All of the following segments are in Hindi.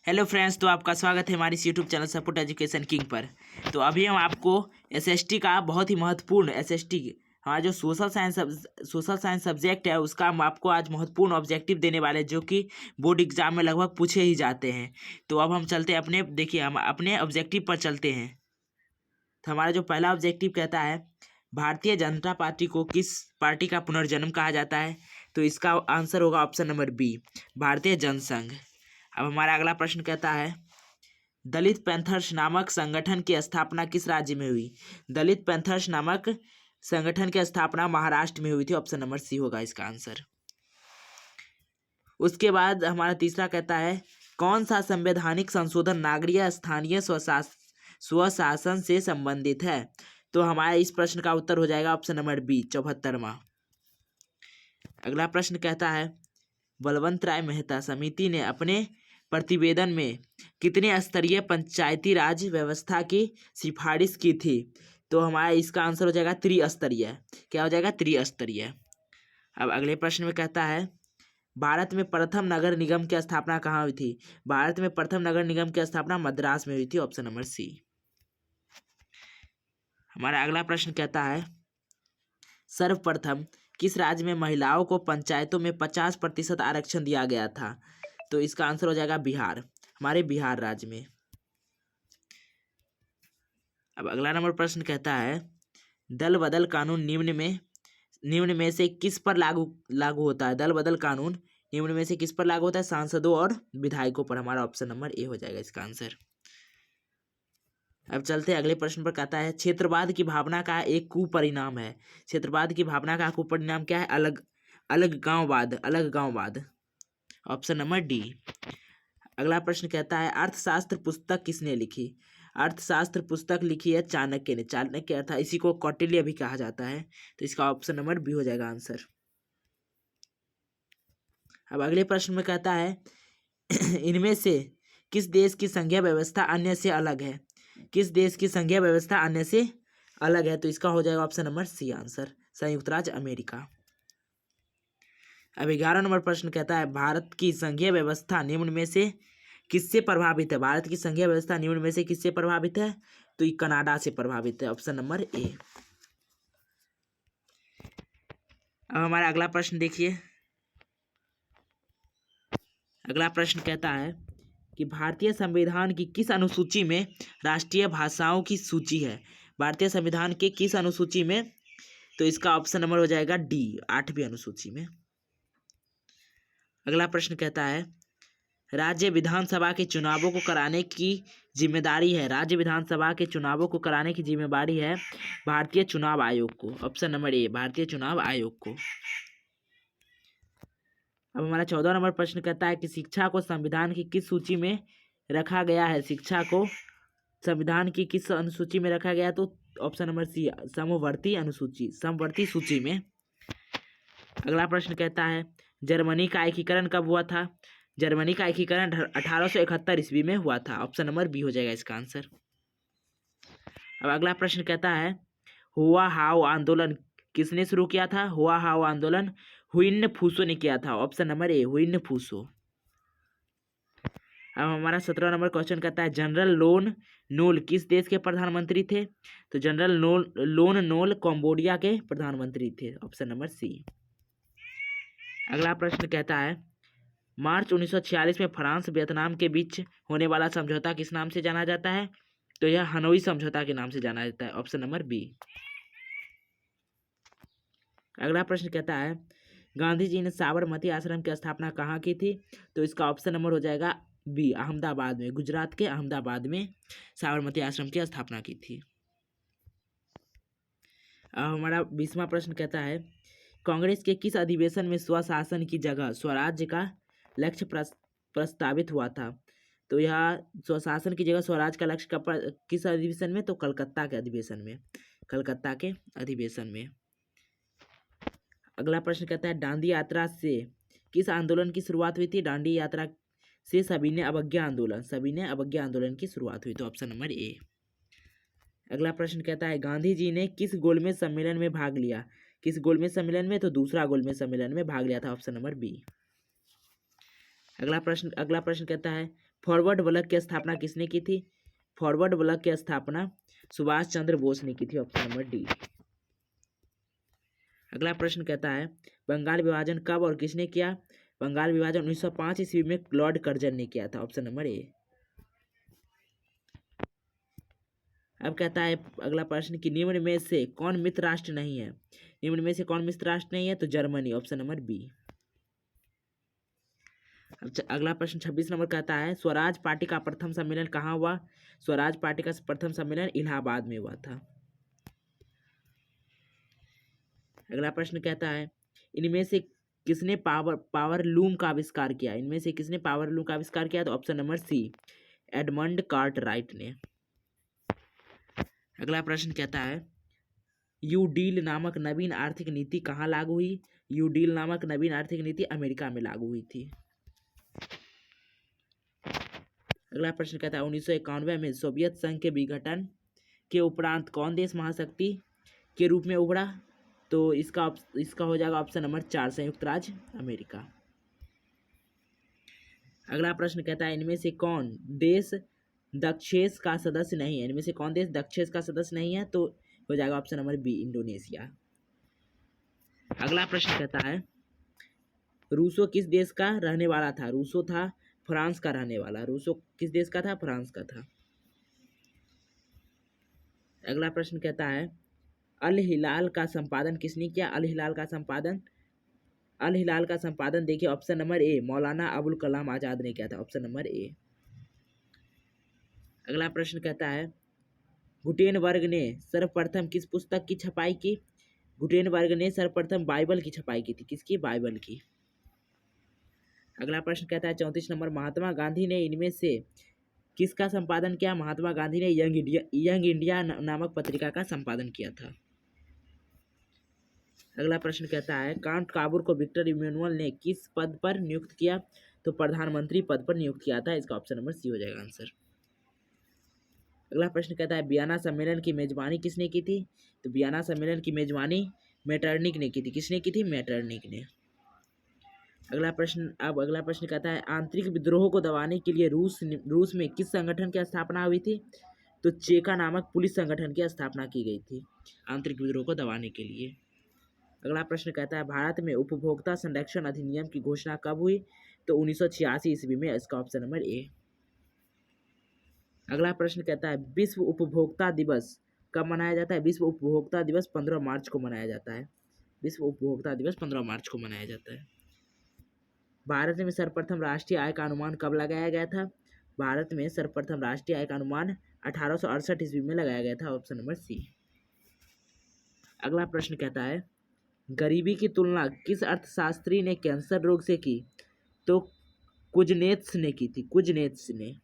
हेलो फ्रेंड्स, तो आपका स्वागत है हमारी YouTube channel support education king पर। तो अभी हम आपको एसएसटी का बहुत ही महत्वपूर्ण एसएसटी हमारा जो सोशल साइंस सब्जेक्ट है उसका हम आपको आज महत्वपूर्ण ऑब्जेक्टिव देने वाले हैं, जो कि बोर्ड एग्जाम में लगभग पूछे ही जाते हैं। तो अब हम चलते हैं हम अपने ऑब्जेक्टिव पर चलते हैं। तो हमारा जो पहला ऑब्जेक्टिव कहता है, भारतीय जनता पार्टी को किस पार्टी का पुनर्जन्म कहा जाता है? तो इसका आंसर होगा ऑप्शन नंबर बी, भारतीय जनसंघ। अब हमारा अगला प्रश्न कहता है, दलित पैंथर्स नामक संगठन की स्थापना किस राज्य में हुई? दलित पैंथर्स नामक संगठन की स्थापना महाराष्ट्र में हुई थी। ऑप्शन नंबर सी होगा इसका आंसर। उसके बाद हमारा तीसरा कहता है, कौन सा संवैधानिक संशोधन नागरिक स्थानीय स्वशासन से संबंधित है? तो हमारे इस प्रश्न का उत्तर हो जाएगा ऑप्शन नंबर बी, 74वां। अगला प्रश्न कहता है, बलवंत राय मेहता समिति ने अपने प्रतिवेदन में कितने स्तरीय पंचायती राज व्यवस्था की सिफारिश की थी? तो हमारा इसका आंसर हो जाएगा त्रिस्तरीय। क्या हो जाएगा? त्रिस्तरीय। अब अगले प्रश्न में कहता है, भारत में प्रथम नगर निगम की स्थापना कहाँ हुई थी? भारत में प्रथम नगर निगम की स्थापना मद्रास में हुई थी। Option number C. हमारा अगला प्रश्न कहता है, सर्वप्रथम किस राज्य में महिलाओं को पंचायतों में 50% आरक्षण दिया गया था? तो इसका आंसर हो जाएगा बिहार, हमारे बिहार राज्य में। अब अगला नंबर प्रश्न कहता है, दल बदल कानून निम्न में से किस पर लागू होता है? दल बदल कानून निम्न में से किस पर लागू होता है? सांसदों और विधायकों पर। हमारा ऑप्शन नंबर ए हो जाएगा इसका आंसर। अब चलते हैं अगले प्रश्न पर। कहता है, क्षेत्रवाद की भावना का एक कुपरिणाम है। क्षेत्रवाद की भावना का कुपरिणाम क्या है? अलग गांववाद। Option number D. अगला प्रश्न कहता है, अर्थशास्त्र पुस्तक किसने लिखी? अर्थशास्त्र पुस्तक लिखी है चाणक्य ने। चाणक्य अर्थात इसी को कौटिल्य भी कहा जाता है। तो इसका ऑप्शन नंबर बी हो जाएगा आंसर। अब अगले प्रश्न में कहता है, इनमें से किस देश की संघीय व्यवस्था अन्य से अलग है? किस देश की संघीय व्यवस्था अन्य से अलग है? तो इसका हो जाएगा ऑप्शन नंबर सी आंसर, संयुक्त राज्य अमेरिका। अब 11 नंबर प्रश्न कहता है, भारत की संघीय व्यवस्था निम्न में से किससे प्रभावित है? भारत की संघीय व्यवस्था निम्न में से किससे प्रभावित है? तो ये कनाडा से प्रभावित है। ऑप्शन नंबर ए। अब हमारा अगला प्रश्न देखिए। अगला प्रश्न कहता है कि भारतीय संविधान की किस अनुसूची में राष्ट्रीय भाषाओं की सूची है? भारतीय संविधान के किस अनुसूची में? तो इसका ऑप्शन नंबर हो जाएगा डी, 8वीं अनुसूची में। अगला प्रश्न कहता है, राज्य विधानसभा के चुनावों को कराने की जिम्मेदारी है भारतीय चुनाव आयोग को। ऑप्शन नंबर ए, भारतीय चुनाव आयोग को। अब हमारा 14 नंबर प्रश्न कहता है कि शिक्षा को संविधान की किस सूची में रखा गया है? शिक्षा को संविधान की किस अनुसूची में रखा गया? तो ऑप्शन नंबर सी, समवर्ती सूची में। अगला प्रश्न कहता है, जर्मनी का एकीकरण कब हुआ था? जर्मनी का एकीकरण 1871 ईस्वी में हुआ था। ऑप्शन नंबर बी हो जाएगा इसका आंसर। अब अगला प्रश्न कहता है, हुआ हाओ आंदोलन किसने शुरू किया था? हुआ हाओ आंदोलन हुइन फूसो ने किया था। ऑप्शन नंबर ए, हुइन फूसो। अब हमारा 17 नंबर क्वेश्चन कहता है, जनरल लोन नोल किस देश के प्रधानमंत्री थे? तो जनरल लोन नोल कंबोडिया के प्रधानमंत्री थे। Option number C. अगला प्रश्न कहता है, मार्च 1946 में फ्रांस वियतनाम के बीच होने वाला समझौता किस नाम से जाना जाता है? तो यह हनोई समझौता के नाम से जाना जाता है। Option number B. अगला प्रश्न कहता है, गांधी जी ने साबरमती आश्रम की स्थापना कहाँ की थी? तो इसका ऑप्शन नंबर हो जाएगा बी, अहमदाबाद में, गुजरात के अहमदाबाद में साबरमती आश्रम की स्थापना की थी। अब हमारा 20वां प्रश्न कहता है, कांग्रेस के किस अधिवेशन में स्वशासन की जगह स्वराज्य का लक्ष्य प्रस्तावित हुआ था? तो यह स्वशासन की जगह स्वराज का लक्ष्य किस अधिवेशन में? तो कलकत्ता के अधिवेशन में। अगला प्रश्न कहता है, दांडी यात्रा से किस आंदोलन की शुरुआत हुई थी? दांडी यात्रा से सविनय अवज्ञा आंदोलन की शुरुआत हुई। तो ऑप्शन नंबर ए। अगला प्रश्न कहता है, गांधी जी ने किस गोलमेज सम्मेलन में भाग लिया? किस गोलमेज सम्मेलन में? तो दूसरा गोलमेज सम्मेलन में भाग लिया था। Option number B. अगला प्रश्न कहता है, फॉरवर्ड ब्लॉक की स्थापना किसने की थी? फॉरवर्ड ब्लॉक की स्थापना सुभाष चंद्र बोस ने की थी, ऑप्शन नंबर डी। अगला प्रश्न कहता है बंगाल विभाजन कब और किसने किया? बंगाल विभाजन 1905 ईस्वी में लॉर्ड कर्जन ने किया था, ऑप्शन नंबर ए। अब कहता है अगला प्रश्न कि निम्न में से कौन मित्र राष्ट्र नहीं है? निम्न में से कौन मित्र राष्ट्र नहीं है? तो जर्मनी, ऑप्शन नंबर बी। अगला प्रश्न 26 नंबर कहता है स्वराज पार्टी का प्रथम सम्मेलन कहाँ हुआ? स्वराज पार्टी का प्रथम सम्मेलन इलाहाबाद में हुआ था। अगला प्रश्न कहता है इनमें से किसने पावर लूम का आविष्कार किया? इनमें से किसने पावर लूम का आविष्कार किया? तो option number C, Edmund Cartwright ने। अगला प्रश्न कहता है यू डील नामक नवीन आर्थिक नीति कहाँ लागू हुई? यू डील नामक नवीन आर्थिक नीति अमेरिका में लागू हुई थी। अगला प्रश्न कहता है 1991 में सोवियत संघ के विघटन के उपरांत कौन देश महाशक्ति के रूप में उभरा? तो इसका हो जाएगा ऑप्शन नंबर 4, संयुक्त राज्य अमेरिका। अगला प्रश्न कहता है इनमें से कौन देश दक्षेस का सदस्य नहीं है? इनमें से कौन देश दक्षेस का सदस्य नहीं है? तो हो जाएगा ऑप्शन नंबर बी, इंडोनेशिया। अगला प्रश्न कहता है रूसो किस देश का रहने वाला था? रूसो था फ्रांस का रहने वाला। रूसो किस देश का था? फ्रांस का था। अगला प्रश्न कहता है अल हिलाल का संपादन किसने किया? अल हिलाल का संपादन देखिए ऑप्शन नंबर ए, मौलाना अबुल कलाम आजाद ने किया था, ऑप्शन नंबर ए। अगला प्रश्न कहता है गुटेनबर्ग ने सर्वप्रथम किस पुस्तक की छपाई की? गुटेनबर्ग ने सर्वप्रथम बाइबल की छपाई की थी। किसकी? बाइबल की। अगला प्रश्न कहता है 34 नंबर महात्मा गांधी ने इनमें से किसका संपादन किया? महात्मा गांधी ने यंग इंडिया नामक पत्रिका का संपादन किया था। अगला प्रश्न कहता है काउंट काबूर को विक्टर इमैनुअल ने किस पद पर नियुक्त किया? तो प्रधानमंत्री पद पर नियुक्त किया था। इसका ऑप्शन नंबर सी हो जाएगा आंसर। अगला प्रश्न कहता है वियना सम्मेलन की मेजबानी किसने की थी? तो वियना सम्मेलन की मेजबानी मेटरनिक ने की थी। किसने की थी? मेटरनिक ने। अगला प्रश्न कहता है आंतरिक विद्रोह को दबाने के लिए रूस में किस संगठन की स्थापना हुई थी? तो चेका नामक पुलिस संगठन की स्थापना की गई थी आंतरिक विद्रोह को दबाने के लिए। अगला प्रश्न कहता है भारत में उपभोक्ता संरक्षण अधिनियम की घोषणा कब हुई? तो 1986 ईस्वी में। इसका ऑप्शन नंबर ए। अगला प्रश्न कहता है विश्व उपभोक्ता दिवस कब मनाया जाता है? विश्व उपभोक्ता दिवस 15 मार्च को मनाया जाता है। विश्व उपभोक्ता दिवस 15 मार्च को मनाया जाता है। भारत में सर्वप्रथम राष्ट्रीय आय का अनुमान कब लगाया गया था? भारत में सर्वप्रथम राष्ट्रीय आय का अनुमान 1868 ईस्वी में लगाया गया था, ऑप्शन नंबर सी। अगला प्रश्न कहता है गरीबी की तुलना किस अर्थशास्त्री ने कैंसर रोग से की? तो कुजनेत्स ने की थी, कुजनेत्स ने।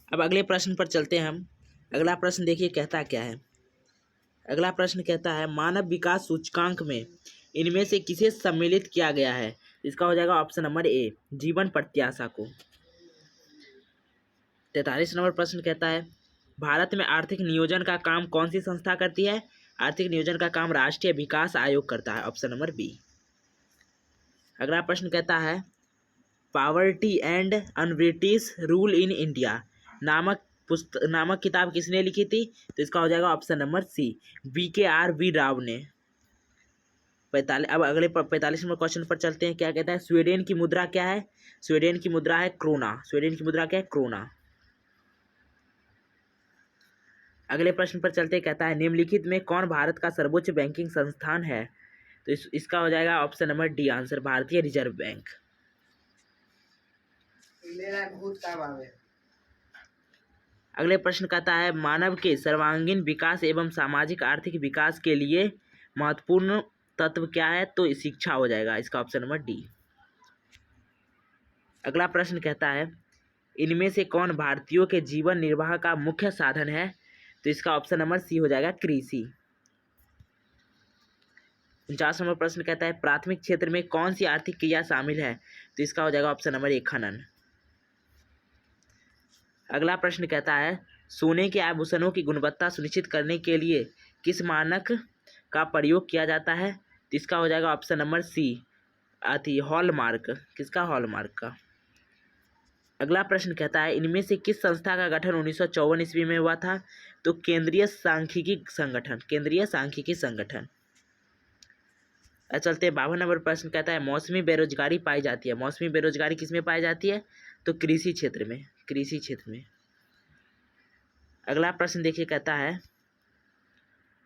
अब अगले प्रश्न पर चलते हैं हम। अगला प्रश्न देखिए कहता क्या है। अगला प्रश्न कहता है मानव विकास सूचकांक में इनमें से किसे सम्मिलित किया गया है? इसका हो जाएगा ऑप्शन नंबर ए, जीवन प्रत्याशा को। 43 नंबर प्रश्न कहता है भारत में आर्थिक नियोजन का काम कौन सी संस्था करती है? आर्थिक नियोजन का काम राष्ट्रीय विकास आयोग करता है, ऑप्शन नंबर बी। अगला प्रश्न कहता है poverty and unBritish rule in India नामक किताब किसने लिखी थी? तो इसका हो जाएगा option number C, VKR Rao ने। 45 नंबर क्वेश्चन पर चलते हैं। क्या कहता है स्वीडन की मुद्रा क्या है? स्वीडन की मुद्रा है क्रोना। स्वीडन की मुद्रा क्या है? क्रोना। अगले प्रश्न पर चलते कहता है निम्नलिखित में कौन भारत का सर्वोच्च बैंकिंग संस्थान है? तो इसका हो जाएगा ऑप्शन नंबर डी आंसर, भारतीय रिजर्व बैंक। अगले प्रश्न कहता है मानव के सर्वांगीण विकास एवं सामाजिक आर्थिक विकास के लिए महत्वपूर्ण तत्व क्या है? तो शिक्षा हो जाएगा, इसका ऑप्शन नंबर डी। अगला प्रश्न कहता है इनमें से कौन भारतीयों के जीवन निर्वाह का मुख्य साधन है? तो इसका ऑप्शन नंबर सी हो जाएगा, कृषि। 49 नंबर प्रश्न कहता है प्राथमिक क्षेत्र में कौन सी आर्थिक क्रिया शामिल है? तो इसका हो जाएगा ऑप्शन नंबर ए, खनन। अगला प्रश्न कहता है सोने के आभूषणों की गुणवत्ता सुनिश्चित करने के लिए किस मानक का प्रयोग किया जाता है? तो इसका हो जाएगा ऑप्शन नंबर सी, आती है हॉलमार्क, किसका? हॉलमार्क का। अगला प्रश्न कहता है इनमें से किस संस्था का गठन 1954 ईस्वी में हुआ था? तो केंद्रीय सांख्यिकी संगठन, केंद्रीय सांख्यिकी संगठन। चलते 52 नंबर प्रश्न कहता है मौसमी बेरोजगारी पाई जाती है। मौसमी बेरोजगारी किसमें पाई जाती है? तो कृषि क्षेत्र में, कृषि क्षेत्र में। अगला प्रश्न देखिए कहता है,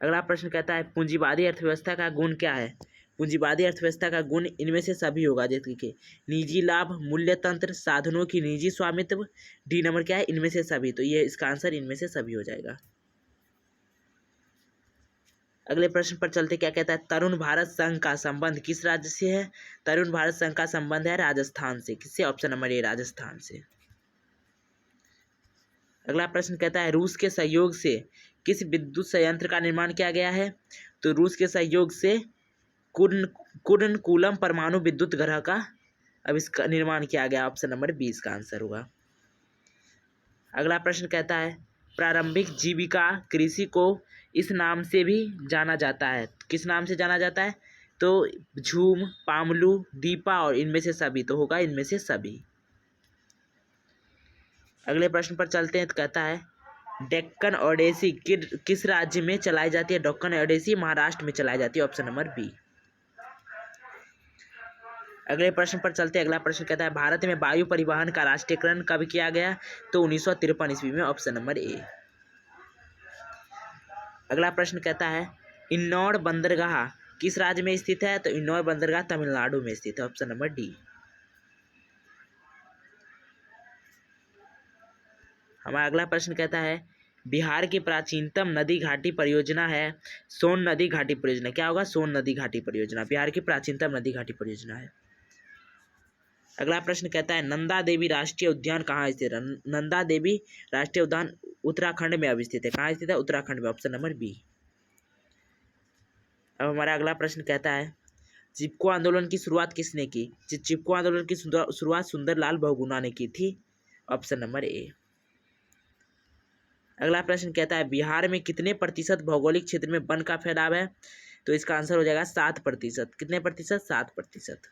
अगला प्रश्न कहता है पूंजीवादी अर्थव्यवस्था का गुण क्या है? पूंजीवादी अर्थव्यवस्था का गुण इनमें से सभी होगा, जैसे कि निजी लाभ, मूल्य तंत्र, साधनों की निजी स्वामित्व। डी नंबर क्या है? इनमें से सभी। तो ये इसका आंसर इनमें से सभी हो जाएगा। अगले प्रश्न पर चलते, क्या कहता है तरुण भारत संघ का संबंध किस राज्य से है? तरुण भारत संघ का संबंध है राजस्थान से। किससे? ऑप्शन नंबर ए, राजस्थान से। अगला प्रश्न कहता है रूस के सहयोग से किस विद्युत संयंत्र का निर्माण किया गया है? तो रूस के सहयोग से कुर्नकुलम परमाणु विद्युत ग्रह का अब इसका निर्माण किया गया। ऑप्शन नंबर 20 का आंसर होगा। अगला प्रश्न कहता है प्रारंभिक जीविका कृषि को इस नाम से भी जाना जाता है। किस नाम से जाना जाता है? तो झूम, पामलू, दीपा और इनमें से सभी। तो होगा इनमें से सभी। अगले प्रश्न पर चलते हैं, तो कहता है डेक्कन ओडेसी किस राज्य में चलाई जाती है? डेक्कन ओडेसी महाराष्ट्र में चलाई जाती है। Option number B. अगले प्रश्न पर चलते हैं। अगला प्रश्न कहता है भारत में वायु परिवहन का राष्ट्रीयकरण कब किया गया? तो 1953 ईस्वी में। ऑप्शन नंबर ए। अगला प्रश्न कहता है इन्नौर बंदरगाह किस राज्य में स्थित है? तो इन्नौर बंदरगाह तमिलनाडु में स्थित है। Option number D. हमारा अगला प्रश्न कहता है बिहार की प्राचीनतम नदी घाटी परियोजना है सोन नदी घाटी परियोजना। क्या होगा? सोन नदी घाटी परियोजना बिहार की प्राचीनतम नदी घाटी परियोजना है। अगला प्रश्न कहता है नंदा देवी राष्ट्रीय उद्यान कहाँ स्थित है? नंदा देवी राष्ट्रीय उद्यान उत्तराखंड में अवस्थित है। कहाँ स्थित है? उत्तराखंड में। Option number B. अब हमारा अगला प्रश्न कहता है चिपको आंदोलन की शुरुआत किसने की? चिपको आंदोलन की शुरुआत सुंदरलाल बहुगुणा ने की थी। ऑप्शन नंबर ए। अगला प्रश्न कहता है बिहार में कितने प्रतिशत भौगोलिक क्षेत्र में वन का फैलाव है? तो इसका आंसर हो जाएगा 7%। कितने प्रतिशत? 7%।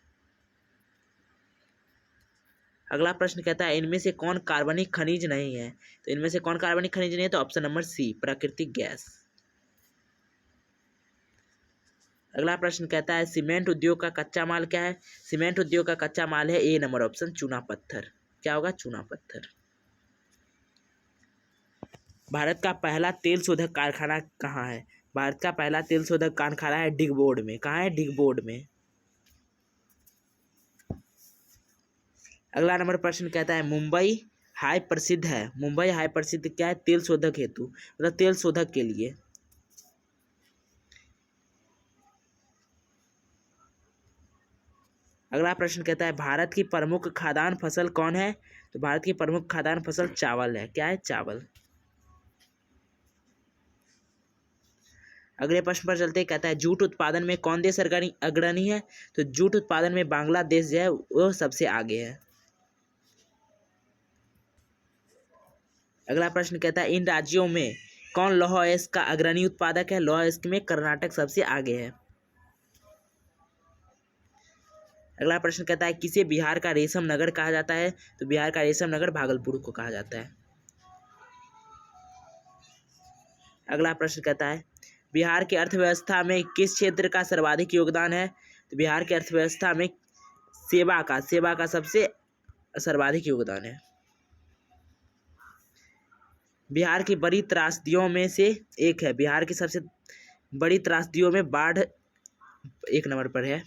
अगला प्रश्न कहता है इनमें से कौन कार्बनिक खनिज नहीं है? तो इनमें से कौन कार्बनिक खनिज नहीं है? तो ऑप्शन नंबर सी, प्राकृतिक गैस। अगला प्रश्न कहता है सीमेंट उद्योग का कच्चा माल क्या है? सीमेंट उद्योग का कच्चा माल है ए नंबर ऑप्शन, चूना पत्थर। क्या होगा? चूना पत्थर। भारत का पहला तेल शोधक कारखाना कहाँ है? भारत का पहला तेल शोधक कारखाना है डिगबोर्ड में। कहाँ है? डिगबोर्ड में। अगला नंबर प्रश्न कहता है मुंबई हाई प्रसिद्ध है। मुंबई हाई प्रसिद्ध क्या है? तेल शोधक हेतु, मतलब तेल शोधक के लिए। अगला प्रश्न कहता है भारत की प्रमुख खाद्यान्न फसल कौन है? तो भारत की प्रमुख खाद्यान्न फसल चावल है। क्या है? चावल। अगले प्रश्न पर चलते कहता है जूट उत्पादन में कौन देश अग्रणी है? तो जूट उत्पादन में बांग्लादेश जो है वो सबसे आगे है। अगला प्रश्न कहता है इन राज्यों में कौन लौह अयस्क का अग्रणी उत्पादक है? लौह अयस्क में कर्नाटक सबसे आगे है। अगला प्रश्न कहता है किसे बिहार का रेशम नगर कहा जाता है? तो बिहार का रेशम नगर भागलपुर को कहा जाता है। अगला प्रश्न कहता है बिहार की अर्थव्यवस्था में किस क्षेत्र का सर्वाधिक योगदान है? तो बिहार की अर्थव्यवस्था में सेवा का सबसे सर्वाधिक योगदान है। बिहार की बड़ी त्रासदियों में से एक है, बिहार की सबसे बड़ी त्रासदियों में बाढ़ 1 नंबर पर है।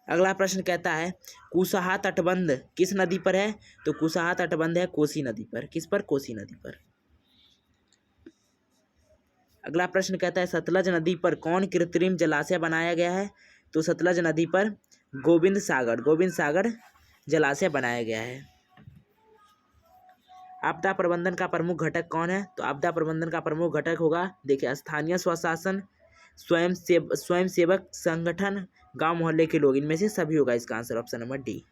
अगला प्रश्न कहता है कुशहा तटबंध किस नदी पर है? तो कुशहा तटबंध है कोसी नदी पर। किस पर? कोसी नदी पर। अगला प्रश्न कहता है सतलज नदी पर कौन कृत्रिम जलाशय बनाया गया है? तो सतलज नदी पर गोविंद सागर जलाशय बनाया गया है। आपदा प्रबंधन का प्रमुख घटक कौन है? तो आपदा प्रबंधन का प्रमुख घटक होगा, देखिए, स्थानीय स्वशासन, स्वयं सेवक संगठन, गांव मोहल्ले के लोग। इनमें से सभी होगा इसका आंसर। Option number D.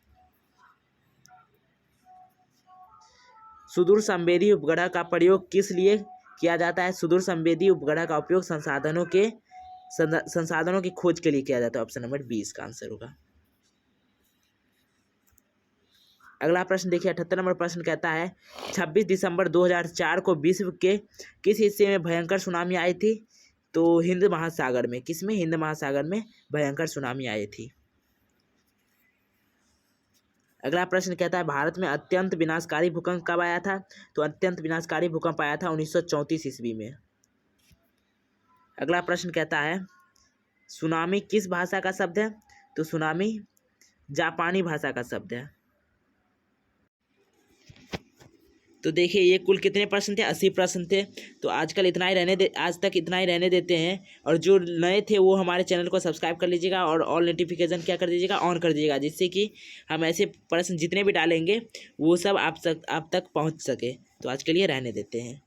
सुदूर संवेदी उपग्रह का प्रयोग किस लिए किया जाता है? सुदूर संवेदी उपग्रह का उपयोग संसाधनों के संसाधनों की खोज के लिए किया जाता है। ऑप्शन नंबर बी इसका आंसर होगा। अगला प्रश्न देखिए, 78 नंबर प्रश्न कहता है 26 दिसंबर 2004 को विश्व के किस हिस्से में भयंकर सुनामी आई थी? तो हिंद महासागर में। किसमें? हिंद महासागर में भयंकर सुनामी आई थी। अगला प्रश्न कहता है भारत में अत्यंत विनाशकारी भूकंप कब आया था? तो अत्यंत विनाशकारी भूकंप आया था 1934 ईस्वी में। अगला प्रश्न कहता है सुनामी किस भाषा का शब्द है? तो सुनामी जापानी भाषा का शब्द है। तो देखिए ये कुल कितने प्रश्न थे? 80 प्रश्न थे। तो आज तक इतना ही रहने देते हैं। और जो नए थे वो हमारे चैनल को सब्सक्राइब कर लीजिएगा और ऑल नोटिफिकेशन क्या कर दीजिएगा? ऑन कर दीजिएगा, जिससे कि हम ऐसे प्रश्न जितने भी डालेंगे वो सब आप तक पहुंच सके। तो आज के लिए रहने देते हैं।